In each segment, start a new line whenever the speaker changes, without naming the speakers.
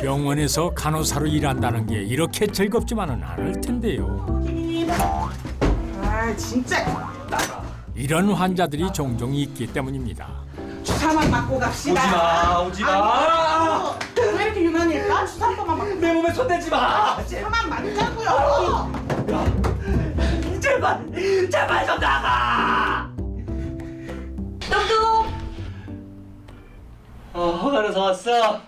병원에서 간호사로 일한다는 게 이렇게 즐겁지만은 않을 텐데요.
아 진짜
이런 환자들이 종종 있기 때문입니다.
주사만 맞고 갑시다.
오지 마.
왜 이렇게 유난일까? 주사 한 번만 맞고
내 몸에 손대지 마.
주사만 맞자고요.
제발 좀 나가.
뚱뚱.
허가에서 왔어.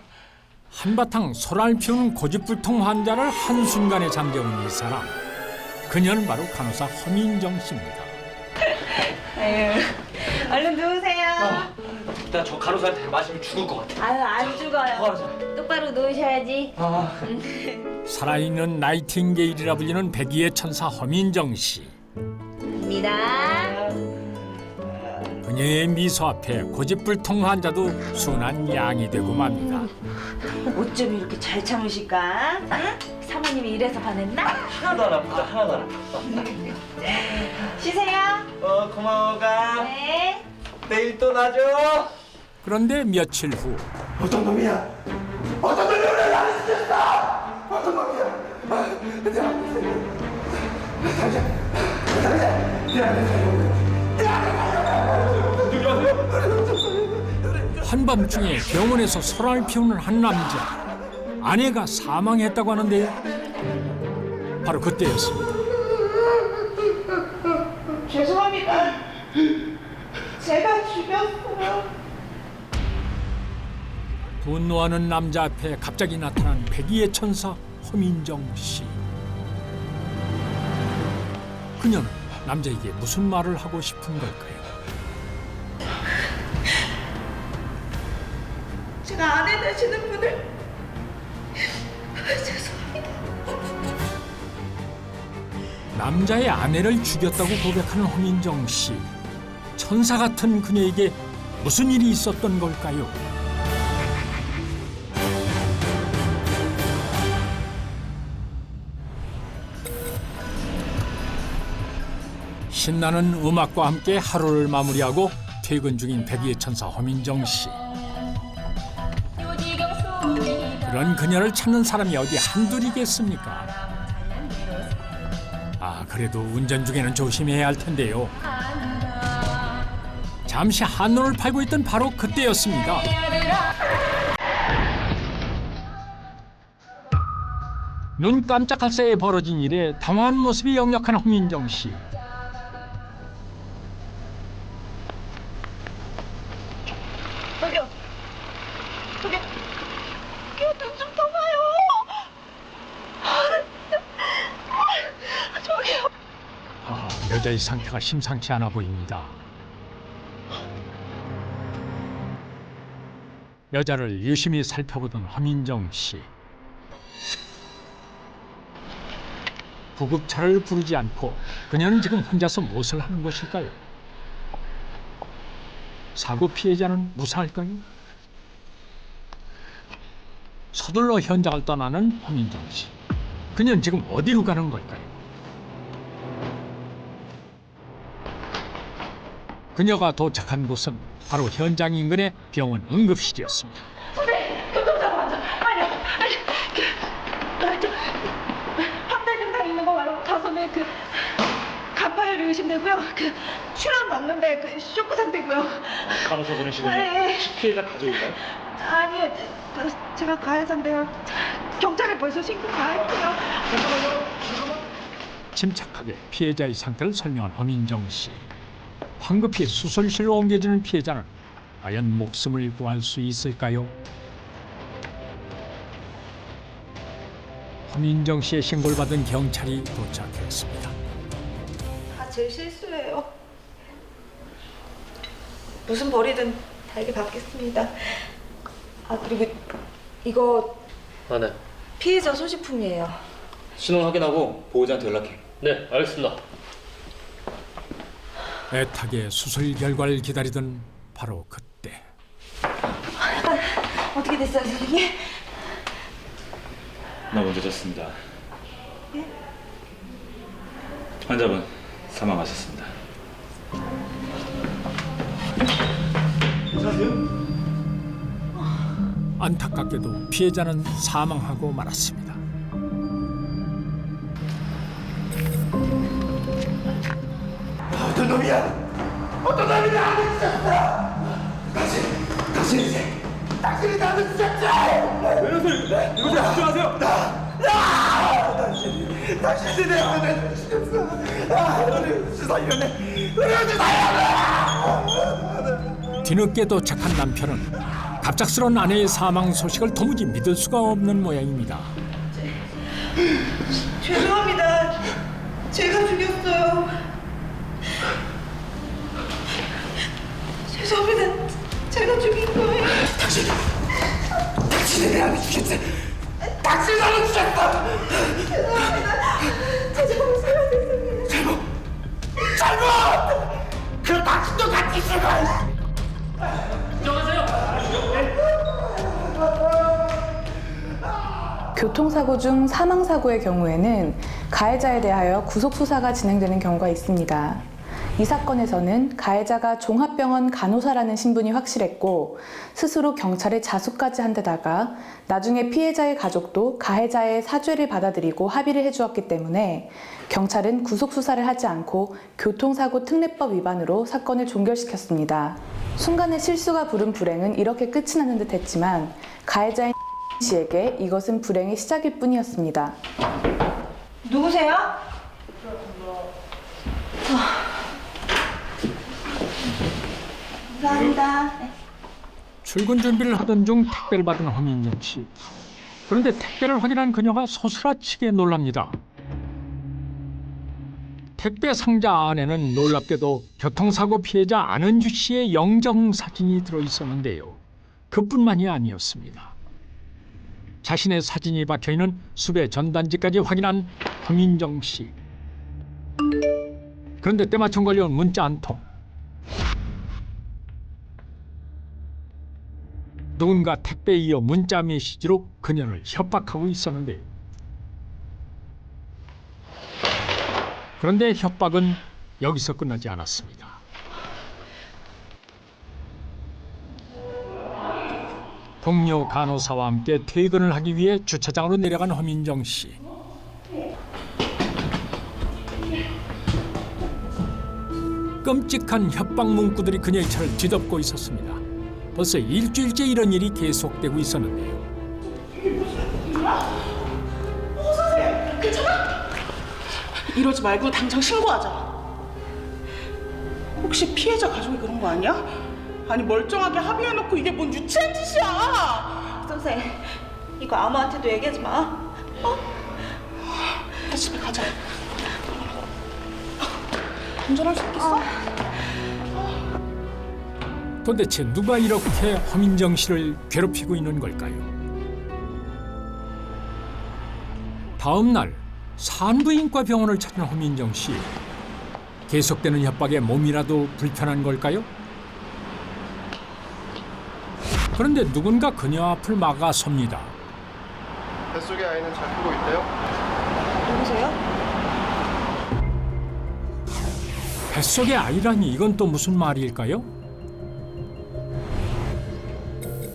한바탕 소란을 피우는 고집불통 환자를 한순간에 잠재운 이 사람. 그녀는 바로 간호사 허민정 씨입니다.
아유, 얼른 누우세요.
나 저 간호사한테 맞으면 죽을 것 같아.
아유, 안 죽어요. 똑바로 누우셔야지.
살아있는 나이팅게일이라 불리는 백의의 천사 허민정 씨.
갑니다.
그녀의 미소 앞에 고집불통 환자도 순한 양이 되고 맙니다.
어쩜 이렇게 잘 참으실까? 응? 사모님이 이래서 반했나?
하나도 안 아프다. 하나도 안 아프다.
쉬세요.
고마워가.
네.
내일 또 놔줘.
그런데 며칠 후
어떤 놈이야? 어떤 놈이 우리를 나를 시켰어? 어떤 놈이야?
한밤중에 병원에서 소란을 피우는 한 남자. 아내가 사망했다고 하는데요. 바로 그때였습니다.
죄송합니다. 제가 죽였어요.
분노하는 남자 앞에 갑자기 나타난 백의의 천사 허민정 씨. 그녀는 남자에게 무슨 말을 하고 싶은 걸까요?
제가 아내 되시는 분을 죄송합니다.
남자의 아내를 죽였다고 고백하는 허민정 씨. 천사 같은 그녀에게 무슨 일이 있었던 걸까요? 신나는 음악과 함께 하루를 마무리하고 퇴근 중인 백의의 천사 허민정 씨. 그런 그녀를 찾는 사람이 어디 한둘이겠습니까? 아, 그래도 운전 중에는 조심해야 할 텐데요. 잠시 한눈을 팔고 있던 바로 그때였습니다. 눈 깜짝할 새에 벌어진 일에 당황한 모습이 역력한 허민정 씨.
눈좀 떠봐요. 저기요.
여자의 상태가 심상치 않아 보입니다. 여자를 유심히 살펴보던 허민정 씨. 구급차를 부르지 않고 그녀는 지금 혼자서 무엇을 하는 것일까요? 사고 피해자는 무사할까요? 서둘러 현장을 떠나는 허민정 씨. 그녀는 지금 어디로 가는 걸까요? 그녀가 도착한 곳은 바로 현장 인근의 병원 응급실이었습니다.
황달증상 있는 거 말고 다솜에 간파열이 의심되고요. 출혈 맞는데 쇼크 상태고요.
간호사 보내시고
네.
피해자 가족인가요?
아니요, 제가 가야 한대요. 경찰에 벌써 신고 다 했고요.
침착하게 피해자의 상태를 설명한 허민정 씨. 황급히 수술실로 옮겨지는 피해자는 과연 목숨을 구할 수 있을까요? 허민정 씨의 신고를 받은 경찰이 도착했습니다.
다 제 실수예요. 무슨 벌이든 달게 받겠습니다. 아, 그리고 이거
네.
피해자 소지품이에요.
신원 확인하고 보호자한테 연락해.
네, 알겠습니다.
애타게 수술 결과를 기다리던 바로 그때.
어떻게 됐어요, 선생님?
나 먼저 졌습니다. 환자분 사망하셨습니다.
안타깝게도 피해자는 사망하고 말았습니다.
어떤 놈이야? 어떤 놈이 나를 찢었어? 당신 이제 당신이 나를 찢었지? 왜 이러세요? 이거 좀 집중하세요. 당신이 내 아내를 찢었어. 너를 살려내. 너를 살려내.
뒤늦게 도착한 남편은 갑작스러운 아내의 사망 소식을 도무지 믿을 수가 없는 모양입니다.
죄송합니다. 제가 죽였어요. 죄송합니다. 제가 죽인 거예요.
당신이 내 아내 죽였어. 당신이 나를 찢었어.
죄송합니다. 제 잘못이에요. 죄송해요.
잘못! 그럼 당신도 같이 죽어!
교통사고 중 사망사고의 경우에는 가해자에 대하여 구속수사가 진행되는 경우가 있습니다. 이 사건에서는 가해자가 종합병원 간호사라는 신분이 확실했고 스스로 경찰에 자수까지 한 데다가 나중에 피해자의 가족도 가해자의 사죄를 받아들이고 합의를 해주었기 때문에 경찰은 구속수사를 하지 않고 교통사고 특례법 위반으로 사건을 종결시켰습니다. 순간의 실수가 부른 불행은 이렇게 끝이 나는 듯 했지만 가해자인 씨에게 이것은 불행의 시작일 뿐이었습니다.
누구세요? 감사합니다. 네.
출근 준비를 하던 중 택배를 받은 허민정 씨. 그런데 택배를 확인한 그녀가 소스라치게 놀랍니다. 택배 상자 안에는 놀랍게도 교통사고 피해자 안은주 씨의 영정사진이 들어있었는데요. 그뿐만이 아니었습니다. 자신의 사진이 박혀있는 수배 전단지까지 확인한 허민정 씨. 그런데 때마침 걸려온 문자 한 통. 누군가 택배에 이어 문자 메시지로 그녀를 협박하고 있었는데, 그런데 협박은 여기서 끝나지 않았습니다. 동료 간호사와 함께 퇴근을 하기 위해 주차장으로 내려간 허민정 씨. 끔찍한 협박 문구들이 그녀의 차를 뒤덮고 있었습니다. 벌써 일주일째 이런 일이 계속되고 있었는데요.
선생님, 괜찮아? 이러지 말고 당장 신고하자. 혹시 피해자 가족이 그런 거 아니야? 아니 멀쩡하게 합의해놓고 이게 뭔 유치한 짓이야!
선생, 이거 아무한테도 얘기하지 마. 어?
집에 가자. 운전할 수 있겠어?
도대체 누가 이렇게 허민정 씨를 괴롭히고 있는 걸까요? 다음 날 산부인과 병원을 찾은 허민정 씨. 계속되는 협박에 몸이라도 불편한 걸까요? 그런데 누군가 그녀 앞을 막아섭니다.
뱃속의 아이는 잘 크고 있대요?
누구세요?
뱃속의 아이라니 이건 또 무슨 말일까요?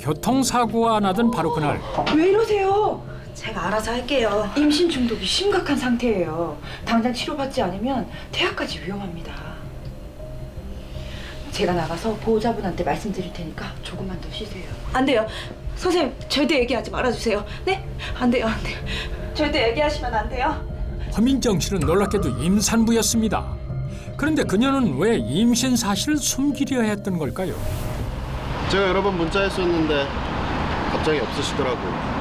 교통사고가 나던 바로 그날
왜 이러세요? 제가 알아서 할게요. 임신 중독이 심각한 상태예요. 당장 치료받지 않으면 퇴학까지 위험합니다. 제가 나가서 보호자분한테 말씀드릴 테니까 조금만 더 쉬세요. 안 돼요. 선생님, 절대 얘기하지 말아주세요. 네? 안 돼요, 안 돼요. 절대 얘기하시면 안 돼요.
허민정 씨는 놀랍게도 임산부였습니다. 그런데 그녀는 왜 임신 사실을 숨기려 했던 걸까요?
제가 여러 번 문자했었는데 답장이 없으시더라고요.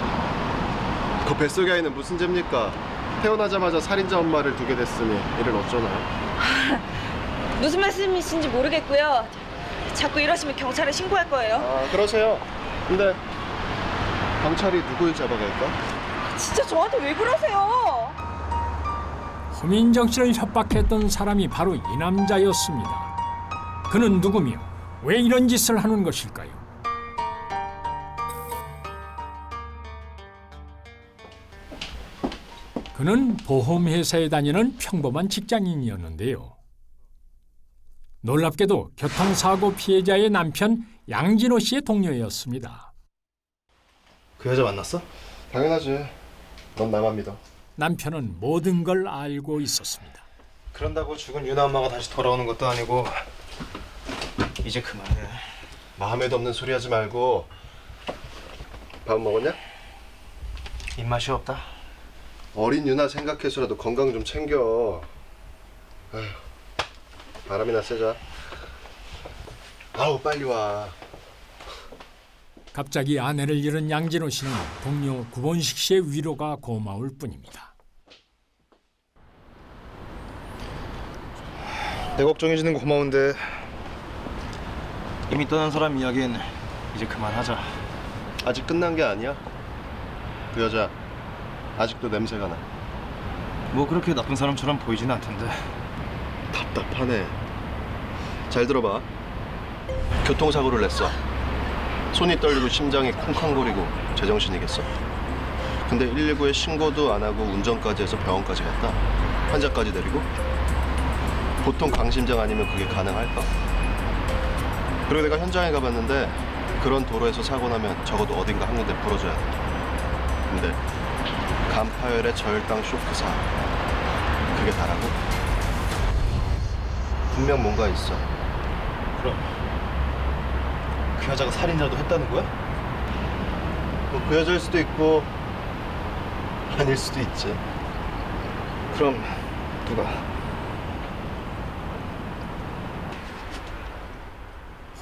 그 뱃속의 아이는 무슨 죄입니까? 태어나자마자 살인자 엄마를 두게 됐으니 이를 어쩌나요?
무슨 말씀이신지 모르겠고요. 자꾸 이러시면 경찰에 신고할 거예요.
아, 그러세요. 근데 경찰이 누굴 잡아갈까?
진짜 저한테 왜 그러세요?
허민정 씨를 협박했던 사람이 바로 이 남자였습니다. 그는 누구며 왜 이런 짓을 하는 것일까요? 그는 보험회사에 다니는 평범한 직장인이었는데요. 놀랍게도 교통사고 피해자의 남편 양진호 씨의 동료였습니다.
그 여자 만났어?
당연하지. 넌 나만 믿어.
남편은 모든 걸 알고 있었습니다.
그런다고 죽은 유나 엄마가 다시 돌아오는 것도 아니고 이제 그만해.
마음에도 없는 소리 하지 말고. 밥 먹었냐?
입맛이 없다.
어린 유나 생각해서라도 건강 좀 챙겨. 아휴, 바람이나 쐬자. 아우 빨리 와.
갑자기 아내를 잃은 양진호 씨는 동료 구본식 씨의 위로가 고마울 뿐입니다.
내 걱정해주는 거 고마운데 이미 떠난 사람 이야기는 이제 그만하자.
아직 끝난 게 아니야. 그 여자 아직도 냄새가 나.
뭐 그렇게 나쁜 사람처럼 보이진 않던데.
답답하네. 잘 들어봐. 교통사고를 냈어. 손이 떨리고 심장이 쿵쾅거리고 제정신이겠어? 근데 119에 신고도 안 하고 운전까지 해서 병원까지 갔다. 환자까지 데리고? 보통 강심장 아니면 그게 가능할까? 그리고 내가 현장에 가봤는데 그런 도로에서 사고 나면 적어도 어딘가 한 군데 부러져야 돼. 근데 간파열의 저혈당 쇼크사, 그게 다라고? 분명 뭔가 있어.
그럼 그 여자가 살인자도 했다는 거야?
뭐 그 여자일 수도 있고 아닐 수도 있지.
그럼 누가?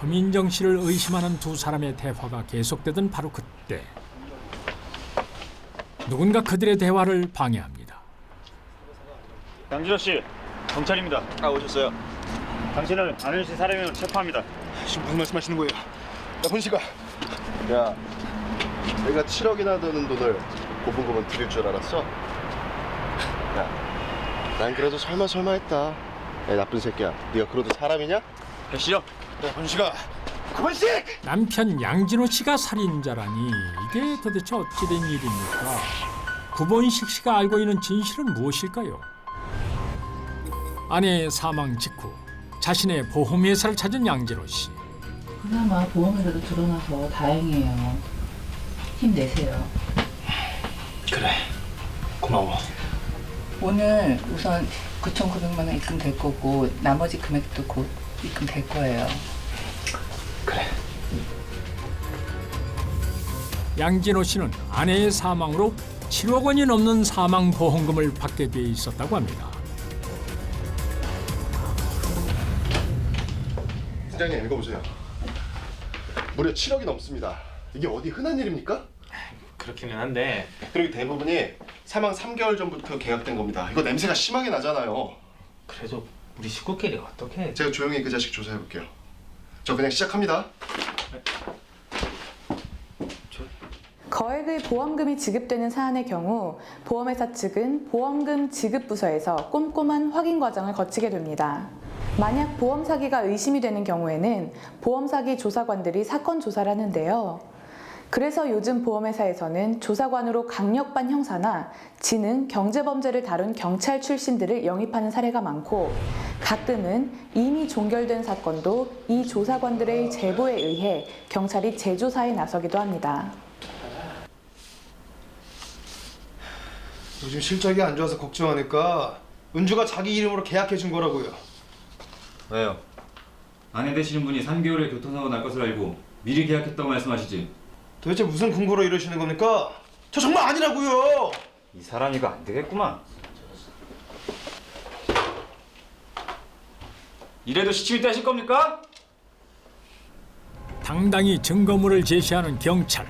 허민정 씨를 의심하는 두 사람의 대화가 계속되던 바로 그때 누군가 그들의 대화를 방해합니다.
양진호 씨, 경찰입니다.
아 오셨어요?
당신을 안현 씨 살해명으로 체포합니다.
지금 무슨 말씀하시는 거예요? 야 본식아.
야, 내가 7억이나 드는 돈을 고분고분 드릴 줄 알았어? 야, 난 그래도 설마 했다. 야, 나쁜 새끼야. 네가 그래도 사람이냐?
배시죠?
야 본식아. 그만식!
남편 양진호 씨가 살인자라니 이게 도대체 어찌된 일입니까? 구본식 씨가 알고 있는 진실은 무엇일까요? 아내의 사망 직후 자신의 보험회사를 찾은 양진호 씨.
그나마 보험이라도 드러나서 다행이에요. 힘내세요.
그래. 고마워.
오늘 우선 9,900만 원 입금될 거고 나머지 금액도 곧 입금될 거예요.
그래.
양진호 씨는 아내의 사망으로 7억 원이 넘는 사망보험금을 받게 돼 있었다고 합니다.
팀장님 읽어보세요. 무려 7억이 넘습니다. 이게 어디 흔한 일입니까?
그렇기는 한데
그리고 대부분이 사망 3개월 전부터 계약된 겁니다. 이거 냄새가 심하게 나잖아요.
그래도 우리 식구끼리 어떻게?
제가 조용히 그 자식 조사해볼게요. 저 그냥 시작합니다.
거액의 보험금이 지급되는 사안의 경우 보험회사 측은 보험금 지급 부서에서 꼼꼼한 확인 과정을 거치게 됩니다. 만약 보험 사기가 의심이 되는 경우에는 보험 사기 조사관들이 사건 조사를 하는데요. 그래서 요즘 보험회사에서는 조사관으로 강력반 형사나 지능, 경제범죄를 다룬 경찰 출신들을 영입하는 사례가 많고 가끔은 이미 종결된 사건도 이 조사관들의 제보에 의해 경찰이 재조사에 나서기도 합니다.
요즘 실적이 안 좋아서 걱정하니까 은주가 자기 이름으로 계약해 준 거라고요.
왜요? 아내 되시는 분이 3개월에 교통사고 날 것을 알고 미리 계약했다고 말씀하시지.
도대체 무슨 근거로 이러시는 겁니까? 저 정말 아니라고요.
이 사람 이거 안 되겠구만.
이래도 시치미 떼실 겁니까?
당당히 증거물을 제시하는 경찰.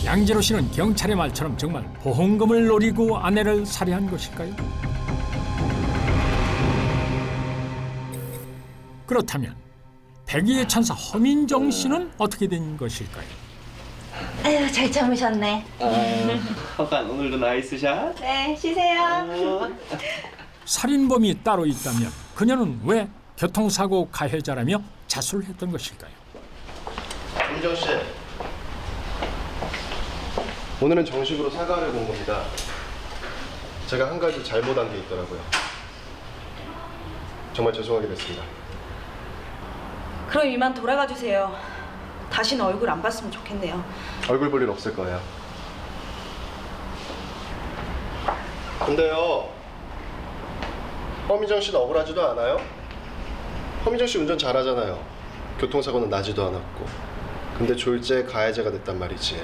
양진호 씨는 경찰의 말처럼 정말 보험금을 노리고 아내를 살해한 것일까요? 그렇다면 백의의 천사 허민정 씨는 어떻게 된 것일까요?
아유, 잘 참으셨네.
허간 오늘도 나이스샷.
네, 쉬세요.
살인범이 따로 있다면 그녀는 왜 교통사고 가해자라며 자수를 했던 것일까요?
김정 씨, 오늘은 정식으로 사과하려고 온 겁니다. 제가 한 가지 잘못한 게 있더라고요. 정말 죄송하게 됐습니다.
그럼 이만 돌아가 주세요. 다시는 얼굴 안 봤으면 좋겠네요.
얼굴 볼 일 없을 거예요. 근데요, 허민정 씨는 억울하지도 않아요? 허민정 씨 운전 잘하잖아요. 교통사고는 나지도 않았고. 근데 졸지에 가해자가 됐단 말이지.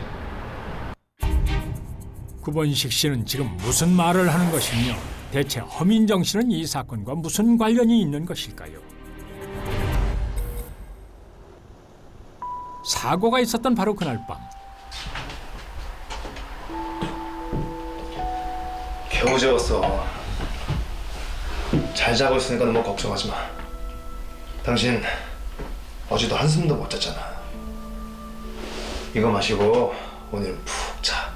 구본식 씨는 지금 무슨 말을 하는 것이며 대체 허민정 씨는 이 사건과 무슨 관련이 있는 것일까요? 사고가 있었던 바로 그날 밤
겨우 재웠어. 잘 자고 있으니까 너무 걱정하지 마. 당신 어제도 한숨도 못 잤잖아. 이거 마시고 오늘은 푹 자.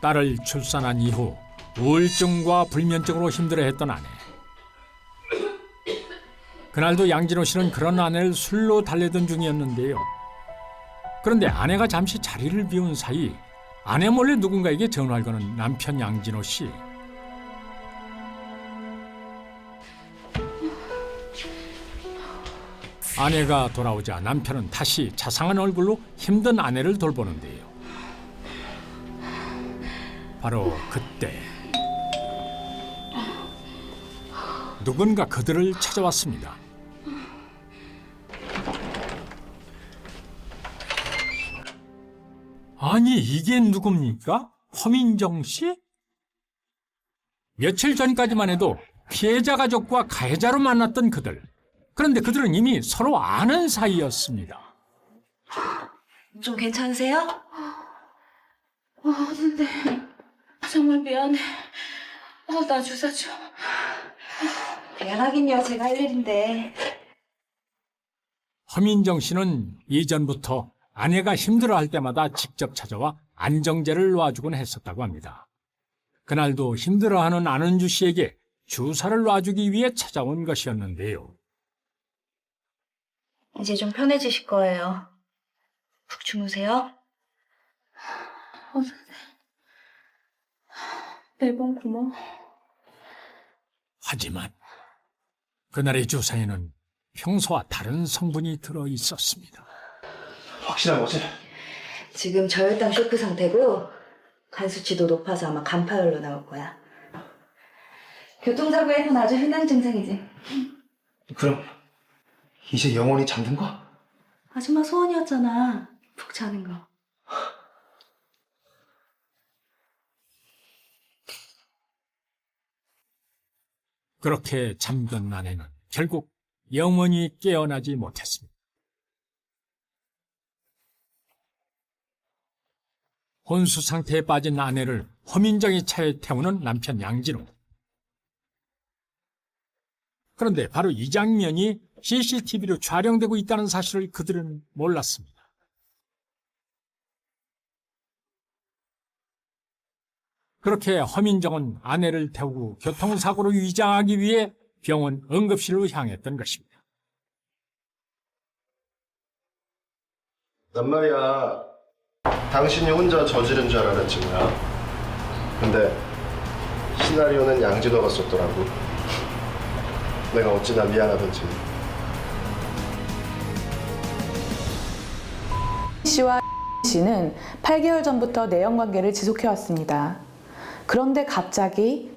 딸을 출산한 이후 우울증과 불면증으로 힘들어했던 아내. 그날도 양진호 씨는 그런 아내를 술로 달래던 중이었는데요. 그런데 아내가 잠시 자리를 비운 사이 아내 몰래 누군가에게 전화를 거는 남편 양진호 씨. 아내가 돌아오자 남편은 다시 자상한 얼굴로 힘든 아내를 돌보는데요. 바로 그때 누군가 그들을 찾아왔습니다. 아니 이게 누굽니까? 허민정 씨? 며칠 전까지만 해도 피해자 가족과 가해자로 만났던 그들. 그런데 그들은 이미 서로 아는 사이였습니다.
좀 괜찮으세요?
근데 정말 미안해. 나 주사 줘.
미안하긴요. 제가 할 일인데.
허민정 씨는 이전부터 아내가 힘들어할 때마다 직접 찾아와 안정제를 놔주곤 했었다고 합니다. 그날도 힘들어하는 안은주 씨에게 주사를 놔주기 위해 찾아온 것이었는데요.
이제 좀 편해지실 거예요. 푹 주무세요.
매번 고마워.
하지만 그날의 주사에는 평소와 다른 성분이 들어 있었습니다.
확실한 거지?
지금 저혈당 쇼크 상태고 간 수치도 높아서 아마 간파열로 나올 거야. 교통사고에선 아주 흔한 증상이지.
그럼 이제 영원히 잠든 거?
아줌마 소원이었잖아. 푹 자는 거.
그렇게 잠든 아내는 결국 영원히 깨어나지 못했습니다. 혼수 상태에 빠진 아내를 허민정의 차에 태우는 남편 양진호. 그런데 바로 이 장면이 CCTV로 촬영되고 있다는 사실을 그들은 몰랐습니다. 그렇게 허민정은 아내를 태우고 교통사고로 위장하기 위해 병원 응급실로 향했던 것입니다.
난 말이야, 당신이 혼자 저지른 줄 알았지 뭐야. 근데 시나리오는 양진호가 썼더라고. 내가 어찌나 미안하던지.
씨와 씨는 8개월 전부터 내연관계를 지속해왔습니다. 그런데 갑자기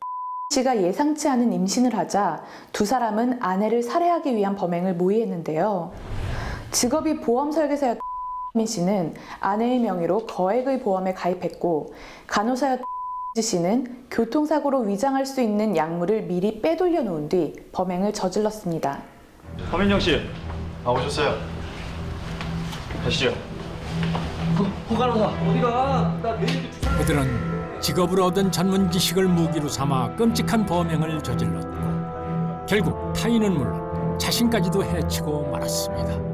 씨가 예상치 않은 임신을 하자 두 사람은 아내를 살해하기 위한 범행을 모의했는데요. 직업이 보험 설계사였던 씨는 아내의 명의로 거액의 보험에 가입했고 간호사였던 씨는 교통사고로 위장할 수 있는 약물을 미리 빼돌려 놓은 뒤 범행을 저질렀습니다.
허민정 씨,
오셨어요?
가시죠.
호간호사 어디가? 나 내일
그들은 직업으로 얻은 전문 지식을 무기로 삼아 끔찍한 범행을 저질렀고 결국 타인은 물론 자신까지도 해치고 말았습니다.